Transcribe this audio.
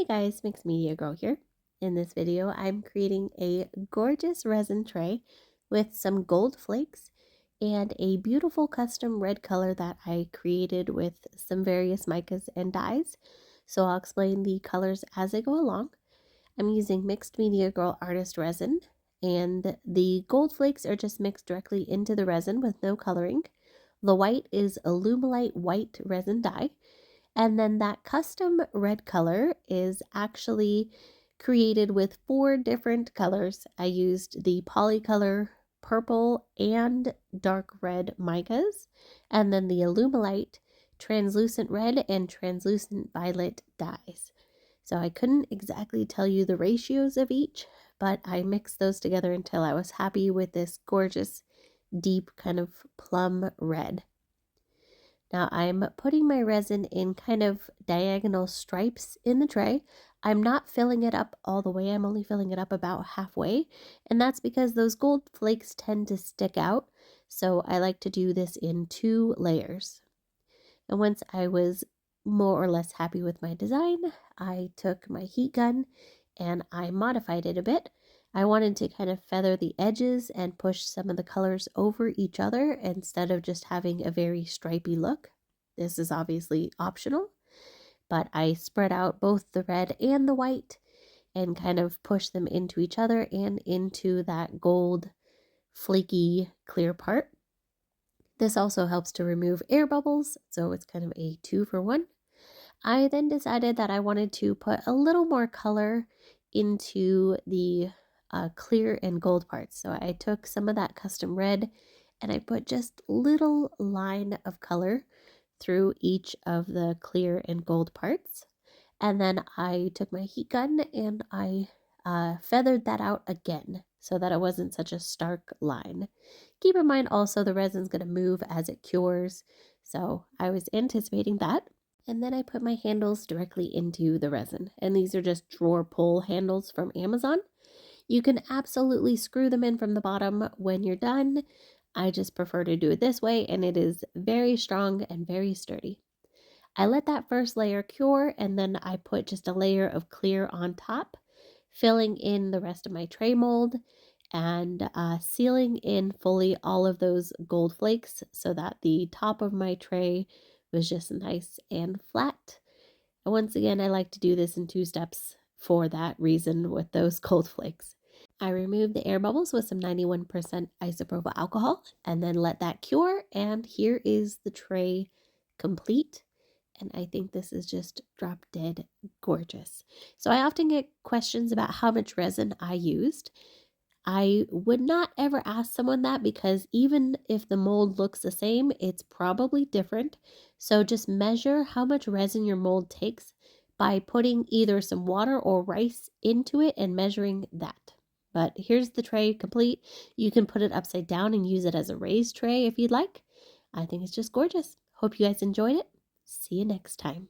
Hey guys, Mixed Media Girl here. In this video, I'm creating a gorgeous resin tray with some gold flakes and a beautiful custom red color that I created with some various micas and dyes. So I'll explain the colors as I go along. I'm using Mixed Media Girl Artist Resin, and the gold flakes are just mixed directly into the resin with no coloring. The white is Illuminate white resin dye. And then that custom red color is actually created with 4 different colors. I used the Polycolor purple and dark red micas, and then the Illuminate translucent red and translucent violet dyes. So I couldn't exactly tell you the ratios of each, but I mixed those together until I was happy with this gorgeous, deep kind of plum red. Now I'm putting my resin in kind of diagonal stripes in the tray. I'm not filling it up all the way. I'm only filling it up about halfway. And that's because those gold flakes tend to stick out. So I like to do this in 2 layers. And once I was more or less happy with my design, I took my heat gun and I modified it a bit. I wanted to kind of feather the edges and push some of the colors over each other instead of just having a very stripy look. This is obviously optional, but I spread out both the red and the white and kind of push them into each other and into that gold flaky clear part. This also helps to remove air bubbles, so it's kind of a 2-for-1. I then decided that I wanted to put a little more color into the clear and gold parts. So I took some of that custom red and I put just little line of color through each of the clear and gold parts. And then I took my heat gun and I feathered that out again so that it wasn't such a stark line. Keep in mind also the resin's going to move as it cures, so I was anticipating that. And then I put my handles directly into the resin, and these are just drawer pull handles from Amazon. You can absolutely screw them in from the bottom when you're done. I just prefer to do it this way, and it is very strong and very sturdy. I let that first layer cure, and then I put just a layer of clear on top, filling in the rest of my tray mold and sealing in fully all of those gold flakes so that the top of my tray was just nice and flat. And once again, I like to do this in 2 steps for that reason with those gold flakes. I removed the air bubbles with some 91% isopropyl alcohol and then let that cure, and here is the tray complete. And I think this is just drop dead gorgeous. So I often get questions about how much resin I used. I would not ever ask someone that because even if the mold looks the same, it's probably different. So just measure how much resin your mold takes by putting either some water or rice into it and measuring that. But here's the tray complete. You can put it upside down and use it as a raised tray if you'd like. I think it's just gorgeous. Hope you guys enjoyed it. See you next time.